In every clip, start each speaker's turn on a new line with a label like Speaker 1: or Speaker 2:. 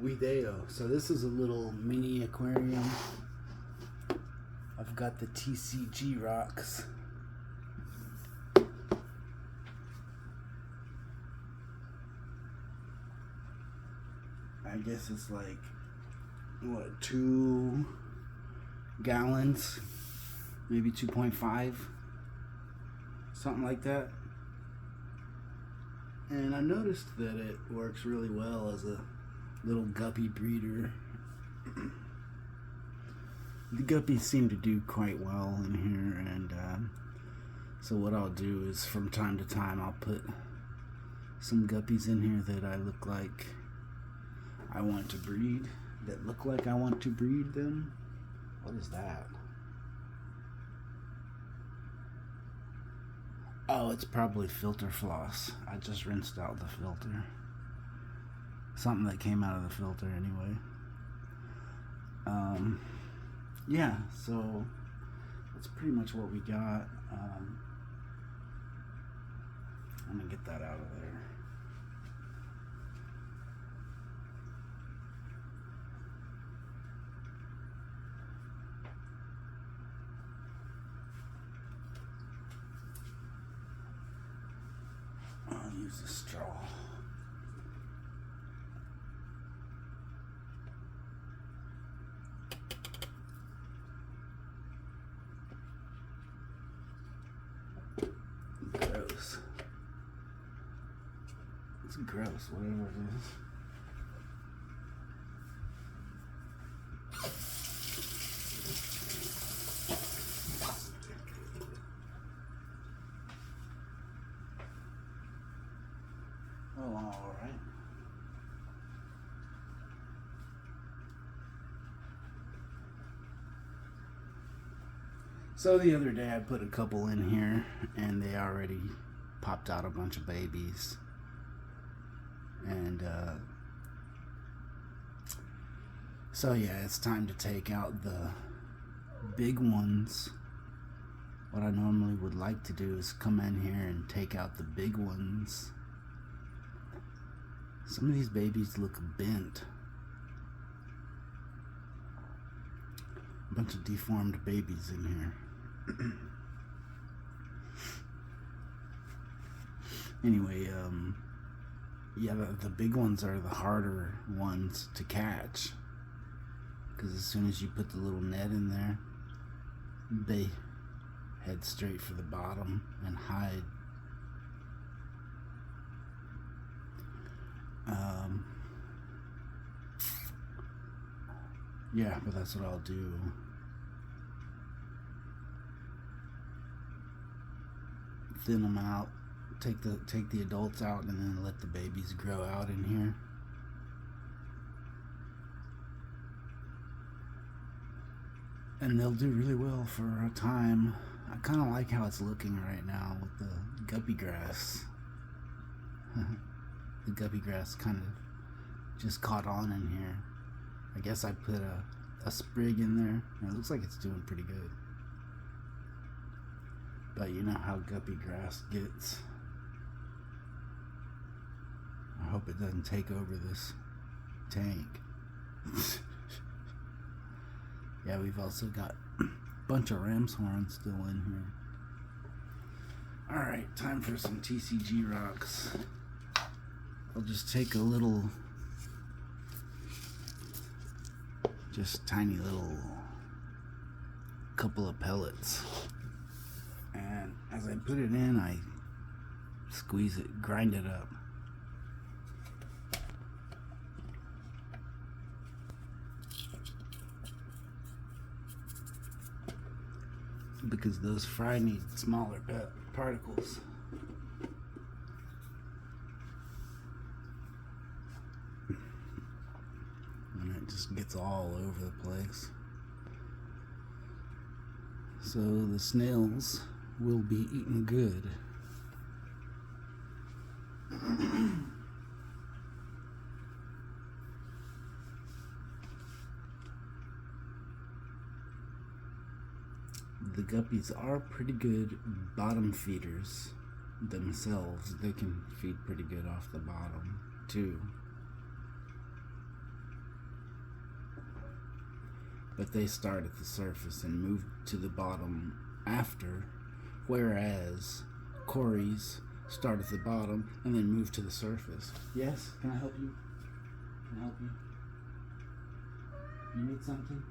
Speaker 1: Video. So this is a little mini aquarium. I've got the TCG rocks. I guess it's like, what, 2 gallons, maybe 2.5, something like that. And I noticed that it works really well as a little guppy breeder. The guppies seem to do quite well in here, and so what I'll do is from time to time I'll put some guppies in here that I look like I want to breed, that look like I want to breed them. What is that? Oh, it's probably filter floss. I just rinsed out the filter. Something that came out of the filter anyway. Yeah, so that's pretty much what we got. I'm gonna get that out of there. I'll use the straw. Gross. It's gross, whatever it is. Oh, all right. So the other day I put a couple in here and they already popped out a bunch of babies. And so yeah, it's time to take out the big ones. What I normally would like to do is come in here and take out the big ones. Some of these babies look bent. A bunch of deformed babies in here. Anyway, yeah, the big ones are the harder ones to catch, because as soon as you put the little net in there, they head straight for the bottom and hide. Yeah, but that's what I'll do. Thin them out, take the adults out, and then let the babies grow out in here. And they'll do really well for a time. I kind of like how it's looking right now with the guppy grass. The guppy grass kind of just caught on in here. I guess I put a sprig in there, and it looks like it's doing pretty good. But you know how guppy grass gets. I hope it doesn't take over this tank. Yeah, we've also got a bunch of ram's horns still in here. Alright, time for some TCG rocks. I'll just take a little, just tiny little couple of pellets. And as I put it in, I squeeze it, grind it up. Because those fry need smaller particles. And it just gets all over the place. So the snails will be eaten good. The guppies are pretty good bottom feeders themselves. They can feed pretty good off the bottom too. but they start at the surface and move to the bottom after, whereas Corey's start at the bottom and then move to the surface. Yes? Can I help you? Can I help you? You need something?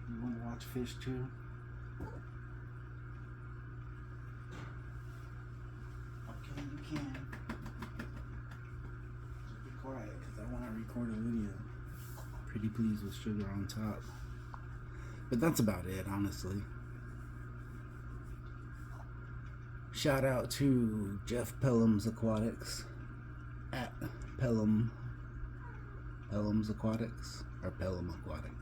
Speaker 1: You want to watch fish too? Okay, you can. Just be quiet because I want to record a video. Pretty please with sugar on top. But that's about it, honestly. Shout out to Jeff Pelham's Aquatics at Pelham's Aquatics or Pelham Aquatics.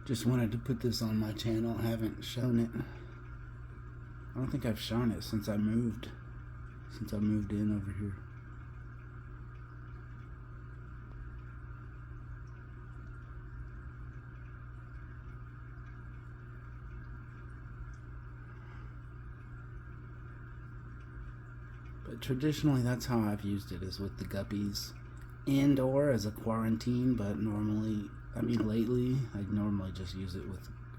Speaker 1: Just wanted to put this on my channel. I haven't shown it. I don't think I've shown it since I moved. Since I moved in over here. But traditionally that's how I've used it, is with the guppies. Indoor as a quarantine, but normally, lately, I normally just use it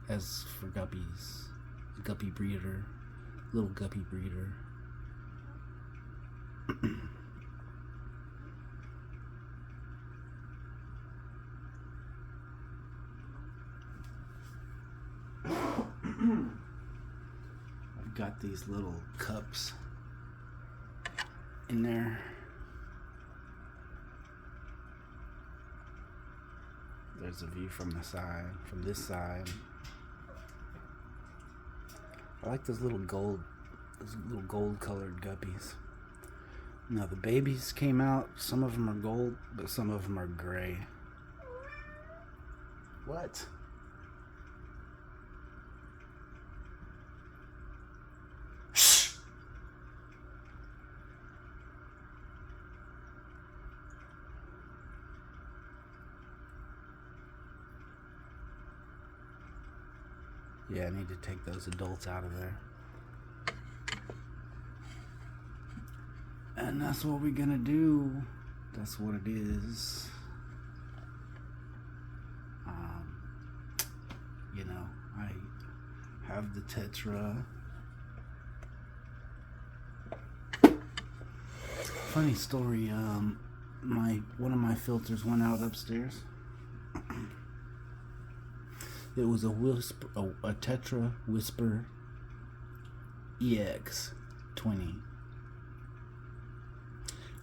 Speaker 1: as for guppies. A guppy breeder. Little guppy breeder. I've got these little cups in there. There's a view from the side, from this side. I like those little gold colored guppies. Now the babies came out. Some of them are gold, but some of them are gray. What? Yeah, I need to take those adults out of there. And that's what we're gonna do. That's what it is. You know, I have the Tetra. Funny story, one of my filters went out upstairs. It was a Tetra Whisper EX20.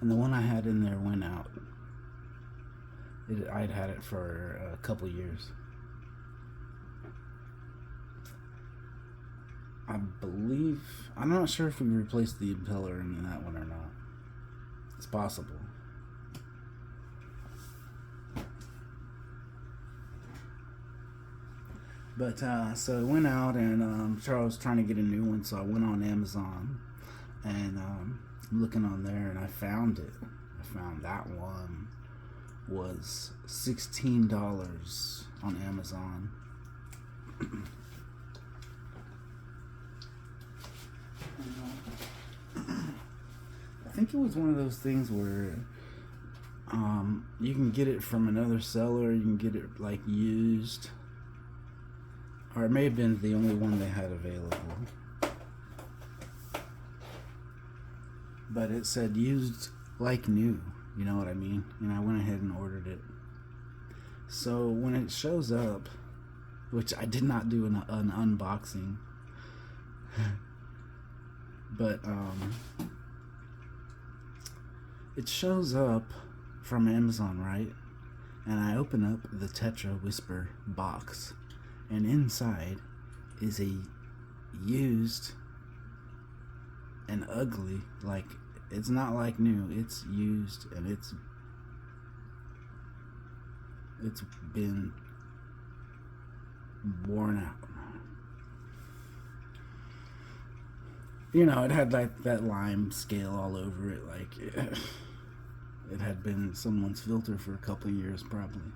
Speaker 1: And the one I had in there went out. I'd had it for a couple years. I'm not sure if we replaced the impeller in that one or not. It's possible. But so it went out, and Charles was trying to get a new one, so I went on Amazon and looking on there, and I found it. I found that one was $16 on Amazon. I think it was one of those things where you can get it from another seller, you can get it like used. Or it may have been the only one they had available. But it said used like new. You know what I mean? And I went ahead and ordered it. So when it shows up, which I did not do an unboxing, but it shows up from Amazon, right? And I open up the Tetra Whisper box. And inside is a used and ugly, like, it's not like new, it's used, and it's been worn out. You know, it had like that lime scale all over it, like It had been someone's filter for a couple years probably.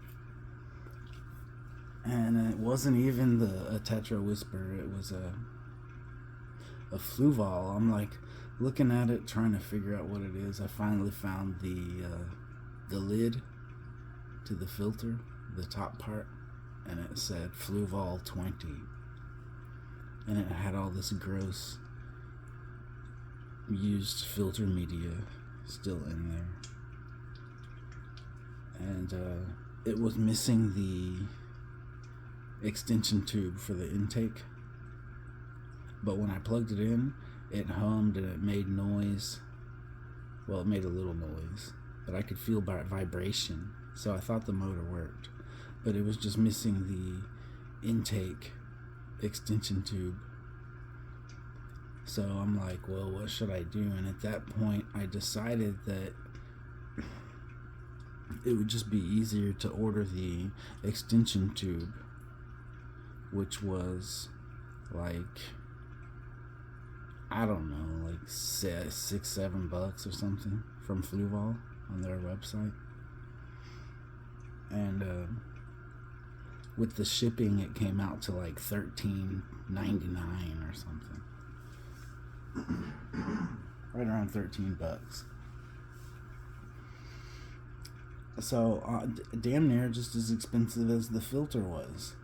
Speaker 1: And it wasn't even a Tetra Whisper, it was a Fluval. I'm like looking at it, trying to figure out what it is. I finally found the lid to the filter, the top part, and it said Fluval 20. And it had all this gross used filter media still in there. And it was missing the extension tube for the intake. But when I plugged it in, it hummed and it made noise. Well, it made a little noise, but I could feel vibration. So I thought the motor worked, but it was just missing the intake extension tube. So I'm like, well, what should I do? And at that point, I decided that it would just be easier to order the extension tube, which was like, I don't know, like $6-7 or something from Fluval on their website. And with the shipping, it came out to like $13.99 or something. Right around $13. So damn near just as expensive as the filter was.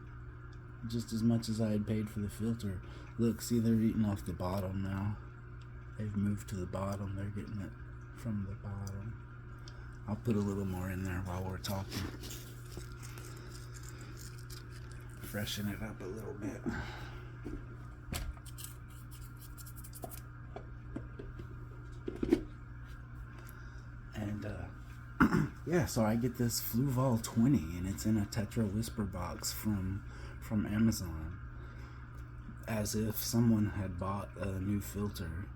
Speaker 1: Just as much as I had paid for the filter. Look, see, they're eating off the bottom now. They've moved to the bottom. They're getting it from the bottom. I'll put a little more in there while we're talking. Freshen it up a little bit. And yeah, so I get this Fluval 20, and it's in a Tetra Whisper box from Amazon, as if someone had bought a new filter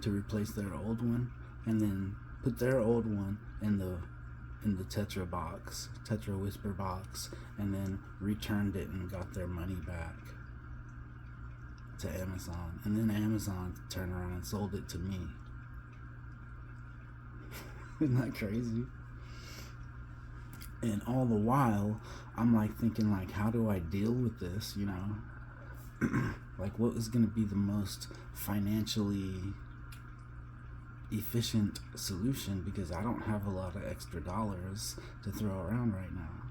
Speaker 1: to replace their old one, and then put their old one in the Tetra Whisper box, and then returned it and got their money back to Amazon, and then Amazon turned around and sold it to me. Isn't that crazy? And all the while, I'm like thinking, like, how do I deal with this, you know? Like, what is going to be the most financially efficient solution, because I don't have a lot of extra dollars to throw around right now,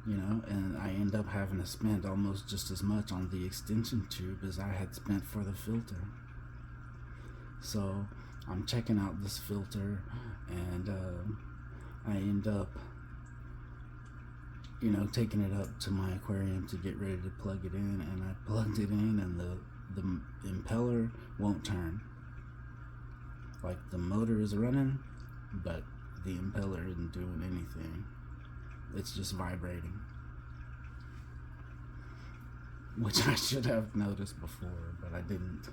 Speaker 1: you know, and I end up having to spend almost just as much on the extension tube as I had spent for the filter. So I'm checking out this filter, and I end up, you know, taking it up to my aquarium to get ready to plug it in, and I plugged it in, and the impeller won't turn. Like, the motor is running, but the impeller isn't doing anything. It's just vibrating, which I should have noticed before, but I didn't.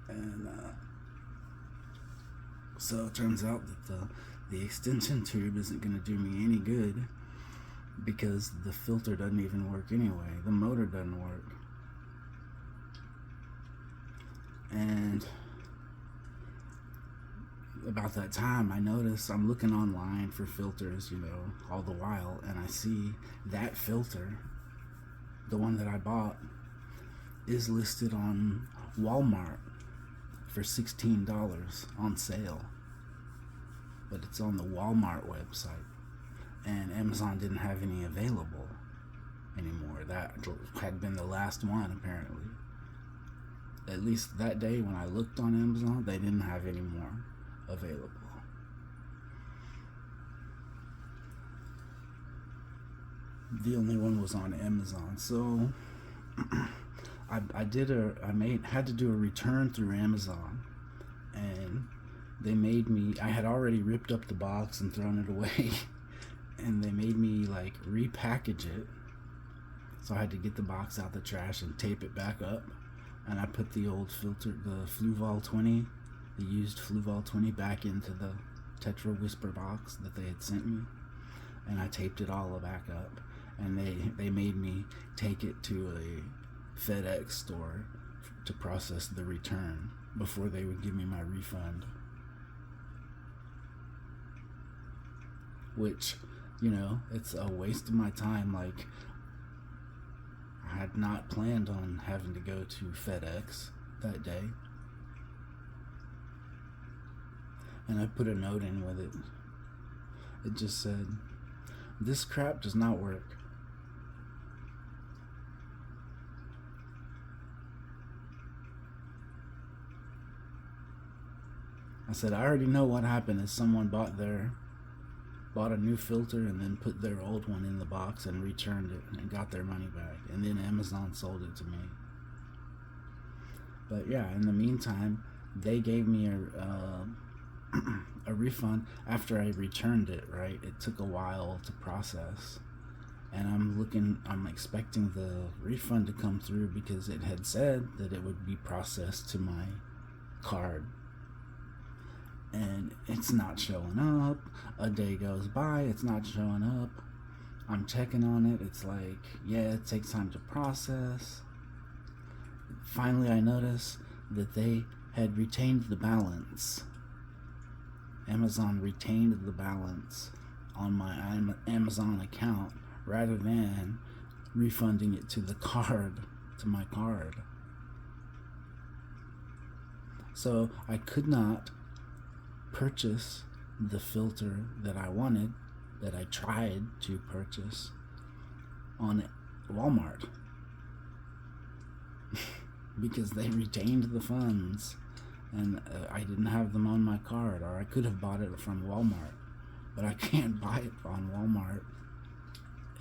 Speaker 1: And so it turns out that the extension tube isn't going to do me any good, because the filter doesn't even work anyway. The motor doesn't work. And about that time, I notice I'm looking online for filters, you know, all the while, and I see that filter, the one that I bought, is listed on Walmart for $16 on sale. But it's on the Walmart website, and Amazon didn't have any available anymore. That had been the last one, apparently. At least that day when I looked on Amazon, they didn't have any more available. The only one was on Amazon. So I had to do a return through Amazon, and they made me, I had already ripped up the box and thrown it away, and they made me like repackage it. So I had to get the box out the trash and tape it back up, and I put the old filter, the Fluval 20, the used Fluval 20, back into the Tetra Whisper box that they had sent me, and I taped it all back up, and they made me take it to a FedEx store to process the return before they would give me my refund. which, you know, it's a waste of my time. Like, I had not planned on having to go to FedEx that day. And I put a note in with it. It just said, "This crap does not work." I said, I already know what happened is someone bought a new filter and then put their old one in the box and returned it and got their money back. And then Amazon sold it to me. But yeah, in the meantime, they gave me a refund after I returned it, right? It took a while to process. And I'm expecting the refund to come through because it had said that it would be processed to my card. And it's not showing up. A day goes by, it's not showing up. I'm checking on it. It's like, yeah, it takes time to process. Finally, I notice that they had retained the balance. Amazon retained the balance on my Amazon account rather than refunding it to the card, to my card. So I could not purchase the filter that I wanted, that I tried to purchase on Walmart because they retained the funds and I didn't have them on my card, or I could have bought it from Walmart, but I can't buy it on Walmart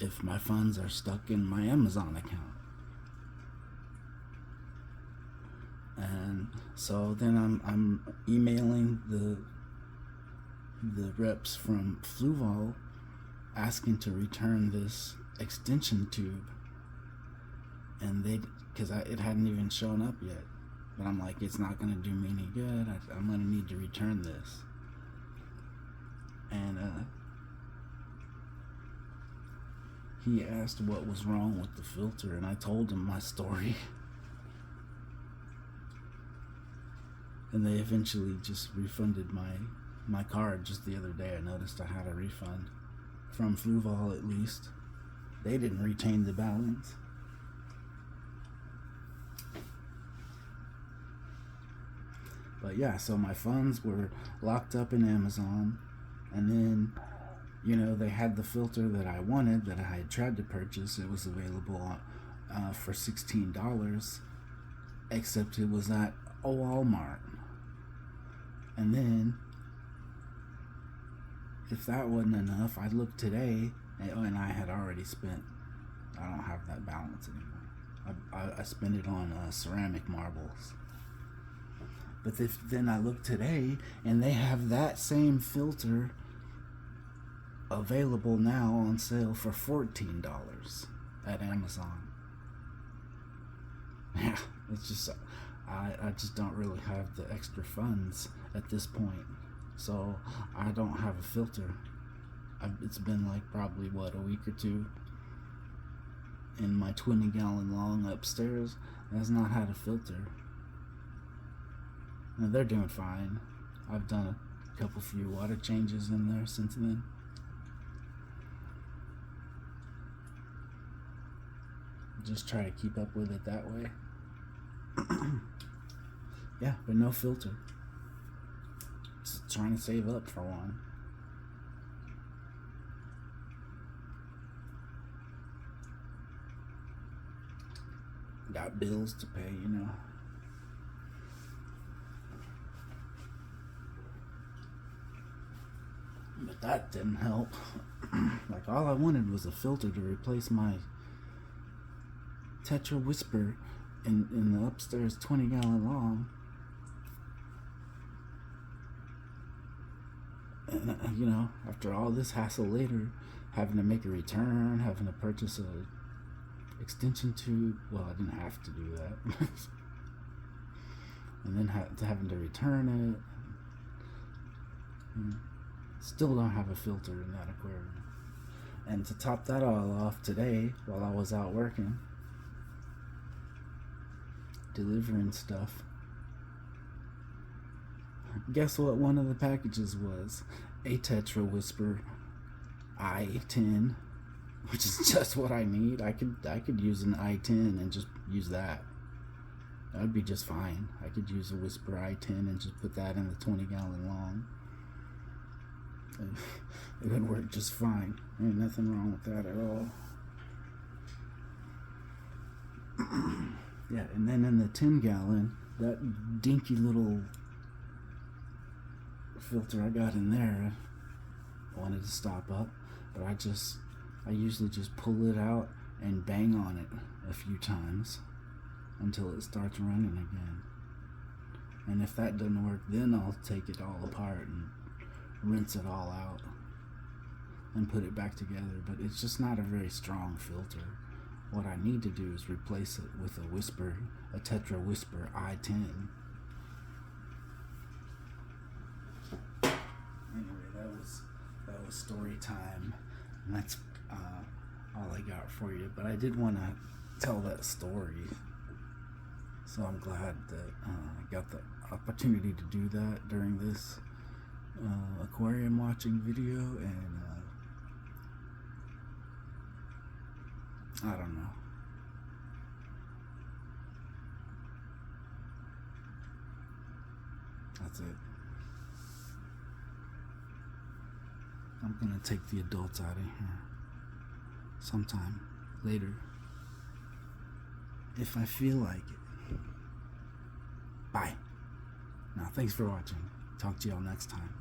Speaker 1: if my funds are stuck in my Amazon account. And so then I'm emailing the reps from Fluval asking to return this extension tube, and because it hadn't even shown up yet, but I'm like, it's not going to do me any good. I'm going to need to return this. And he asked what was wrong with the filter, and I told him my story. And they eventually just refunded my card. Just the other day I noticed I had a refund from Fluval. At least they didn't retain the balance. But yeah, so my funds were locked up in Amazon, and then, you know, they had the filter that I wanted, that I had tried to purchase. It was available for $16, except it was at a Walmart. And then, if that wasn't enough, I looked today, and I had already spent, I don't have that balance anymore. I spent it on ceramic marbles. But then I looked today, and they have that same filter available now on sale for $14 at Amazon. Yeah, it's just, I just don't really have the extra funds at this point, so I don't have a filter. It's been like probably a week or two, and my 20-gallon long upstairs has not had a filter. Now they're doing fine. I've done a few water changes in there since then. Just try to keep up with it that way. Yeah, but no filter. Just trying to save up for one. Got bills to pay, you know. But that didn't help. Like, all I wanted was a filter to replace my Tetra Whisper in the upstairs 20-gallon long. And, you know, after all this hassle later, having to make a return, having to purchase a extension tube. Well, I didn't have to do that. And then having to return it. Still don't have a filter in that aquarium. And to top that all off, today, while I was out working, delivering stuff, guess what one of the packages was? A Tetra Whisper I-10, which is just what I need. I could use an I-10 and just use that. That would be just fine. I could use a Whisper I-10 and just put that in the 20-gallon long. It would work just fine. Ain't nothing wrong with that at all. Yeah, and then in the 10-gallon, that dinky little filter I got in there, I wanted to stop up, but I usually just pull it out and bang on it a few times until it starts running again. And if that doesn't work, then I'll take it all apart and rinse it all out and put it back together. But it's just not a very strong filter. What I need to do is replace it with a Tetra Whisper I-10. Anyway, that was story time, and that's all I got for you. But I did want to tell that story, so I'm glad that I got the opportunity to do that during this aquarium watching video, and I don't know. That's it. I'm gonna take the adults out of here sometime later if I feel like it. Bye. Now, thanks for watching. Talk to y'all next time.